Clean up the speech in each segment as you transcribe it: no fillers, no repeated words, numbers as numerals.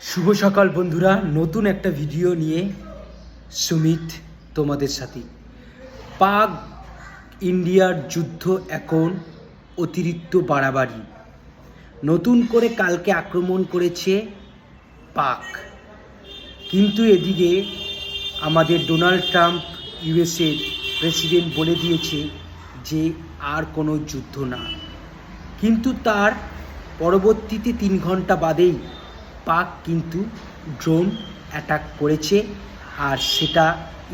শুভ সকাল বন্ধুরা, নতুন একটা ভিডিও নিয়ে সুমিত তোমাদের সাথে। পাক ইন্ডিয়ার যুদ্ধ এখন অতিরিক্ত বাড়াবাড়ি। নতুন করে কালকে আক্রমণ করেছে পাক, কিন্তু এদিকে আমাদের ডোনাল্ড ট্রাম্প ইউএসএর প্রেসিডেন্ট বলে দিয়েছে যে আর কোনো যুদ্ধ না। কিন্তু তার পরবর্তীতে 3 ঘন্টা বাদেই পাক কিন্তু ড্রোন অ্যাটাক করেছে, আর সেটা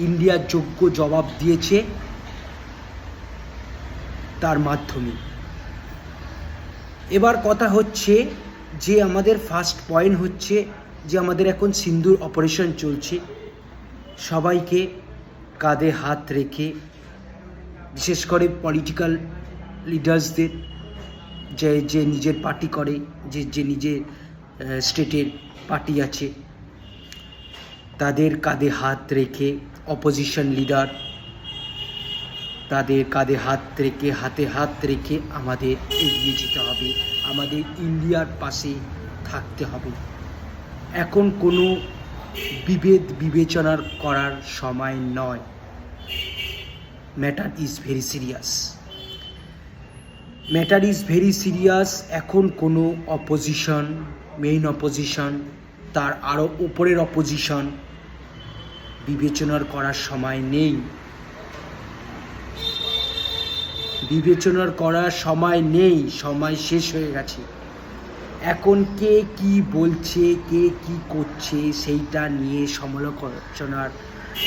ইন্ডিয়ার যোগ্য জবাব দিয়েছে তার মাধ্যমে। এবার কথা হচ্ছে যে আমাদের ফার্স্ট পয়েন্ট হচ্ছে যে আমাদের এখন সিন্দুর অপারেশন চলছে। সবাইকে কাঁধে হাত রেখে, বিশেষ করে পলিটিক্যাল লিডার্সদের, যে নিজের পার্টি করে, যে নিজের স্টেটের পার্টি আছে, তাদের কাঁধে হাত রেখে, অপোজিশন লিডার তাদের কাঁধে হাত রেখে, হাতে হাত রেখে আমাদের এগিয়ে যেতে হবে, আমাদের ইন্ডিয়ার পাশে থাকতে হবে। এখন কোনো বিবেচনার করার সময় নয়। Matter is very serious. Matter is very serious. এখন কোনো অপোজিশন, মেইন অপোজিশন, তার আরও উপরের অপোজিশন বিবেচনার করার সময় নেই। বিবেচনার করার সময় নেই, সময় শেষ হয়ে গেছে। এখন কে কি বলছে, কে কি করছে, সেইটা নিয়ে সমালোচনার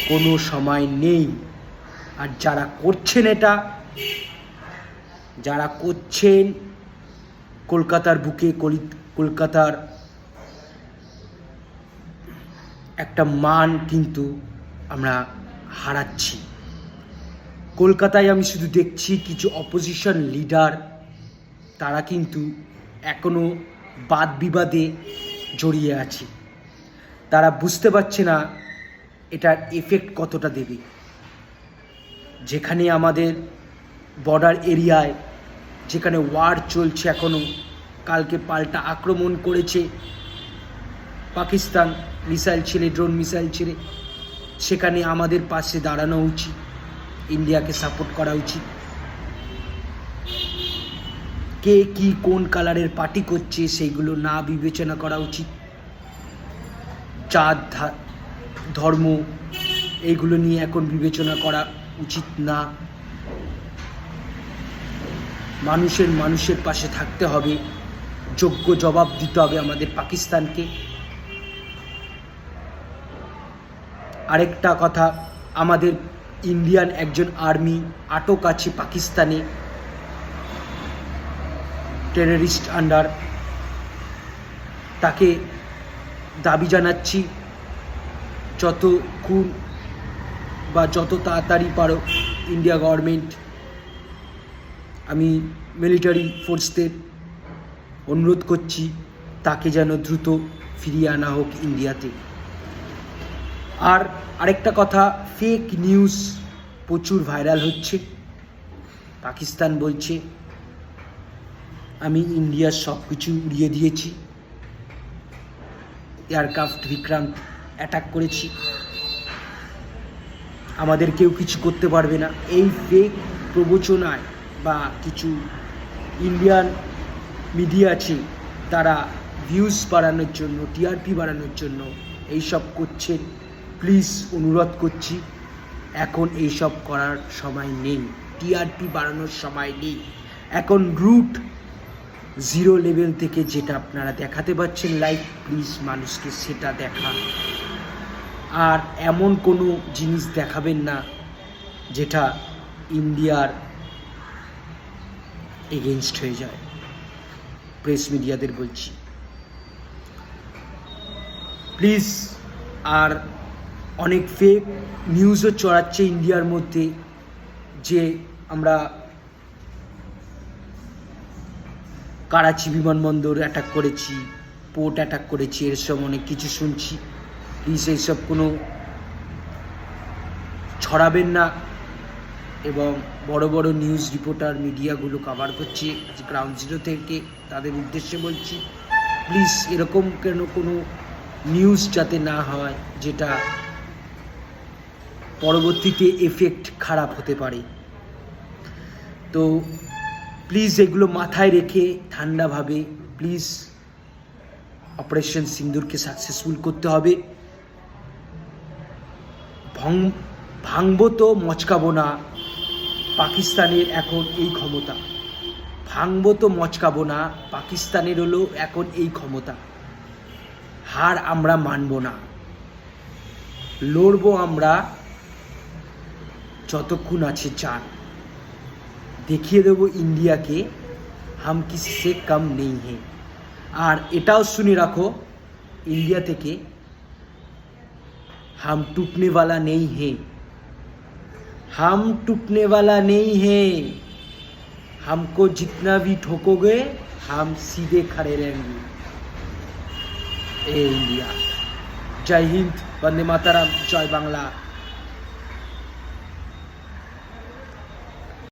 কোনো সময় নেই। আর যারা করছেন এটা, যারা করছেন, কলকাতার বুকে, কলকাতার একটা মান কিন্তু আমরা হারাচ্ছি। কলকাতায় আমি শুধু দেখছি কিছু অপোজিশন লিডার, তারা কিন্তু এখনও বাদ বিবাদে জড়িয়ে আছে। তারা বুঝতে পারছে না এটার এফেক্ট কতটা দেবে। যেখানে আমাদের বর্ডার এরিয়ায়, যেখানে ওয়ার চলছে এখনও, কালকে পাল্টা আক্রমণ করেছে পাকিস্তান মিসাইল ছেড়ে, ড্রোন মিসাইল ছেড়ে। সেখানে আমাদের পাশে দাঁড়ানো উচিত, ইন্ডিয়াকে সাপোর্ট করা উচিত। কে কি কোন কালারের পার্টি করছে সেইগুলো না বিবেচনা করা উচিত। জাত ধর্ম এইগুলো নিয়ে এখন বিবেচনা করা উচিত না। মানুষের পাশে থাকতে হবে, যোগ্য জবাব দিতে হবে আমাদের পাকিস্তানকে। আরেকটা কথা, আমাদের ইন্ডিয়ান একজন আর্মি আটক আছে পাকিস্তানে, টেররিস্ট আন্ডার। তাকে দাবি জানাচ্ছি যতক্ষণ বা যত তাড়াতাড়ি পারো ইন্ডিয়া গভর্নমেন্ট, আমি মিলিটারি ফোর্সদের অনুরোধ করছি তাকে যেন দ্রুত ফিরিয়ে আনা হোক ইন্ডিয়াতে। আর আরেকটা কথা, ফেক নিউজ প্রচুর ভাইরাল হচ্ছে। পাকিস্তান বলছে আমি ইন্ডিয়ার সব কিছু উড়িয়ে দিয়েছি, এয়ারক্রাফট বিক্রান্ত অ্যাটাক করেছি, আমাদের কেউ কিছু করতে পারবে না। এই ফেক প্রবচনায় বা কিছু ইন্ডিয়ান মিডিয়া আছে, তারা ভিউজ বাড়ানোর জন্য, টিআরপি বাড়ানোর জন্য এইসব করছেন। প্লিজ অনুরোধ করছি, এখন এইসব করার সময় নেই, টিআরপি বাড়ানোর সময় নেই। এখন রুট 0 লেভেল থেকে যেটা আপনারা দেখাতে পাচ্ছেন লাইভ, প্লিজ মানুষকে সেটা দেখা। আর এমন কোনো জিনিস দেখাবেন না যেটা ইন্ডিয়ার এগেনস্ট হয়ে যায়। প্রেস মিডিয়াদের বলছি প্লিজ। আর অনেক ফেক নিউজও ছড়াচ্ছে ইন্ডিয়ার মধ্যে, যে আমরা করাচি বিমানবন্দর অ্যাটাক করেছি, পোর্ট অ্যাটাক করেছি, এরসব অনেক কিছু শুনছি। প্লিজ এইসব কোনো ছড়াবেন না। এবং বড় বড় নিউজ রিপোর্টার মিডিয়াগুলো কভার করছে গ্রাউন্ড জিরো থেকে, তাদের উদ্দেশ্যে বলছি প্লিজ এরকম কেন কোনো নিউজ যাতে না হয় যেটা পরবর্তীতে এফেক্ট খারাপ হতে পারে। তো প্লিজ এগুলো মাথায় রেখে ঠান্ডাভাবে প্লিজ অপারেশন সিন্দুরকে সাকসেসফুল করতে হবে। ভাঙবো তো মচকাবো না, পাকিস্তানের এখন এই ক্ষমতা। ভাঙবো তো মচকাবো না, পাকিস্তানের হলো এখন এই ক্ষমতা। হার আমরা মানব না, লড়বো আমরা যতক্ষণ আছে চান। দেখিয়ে দেবো ইন্ডিয়াকে হাম কিসি সে কম নেই হে। আর এটাও শুনে রাখো इंडिया থেকে, हम टूटने वाला नहीं है, हम टूटने वाला नहीं है। हमको जितना भी ठोकोगे हम सीधे खड़े रहेंगे। ए इंडिया। जय हिंद, वंदे मातरम, जय बांग्ला।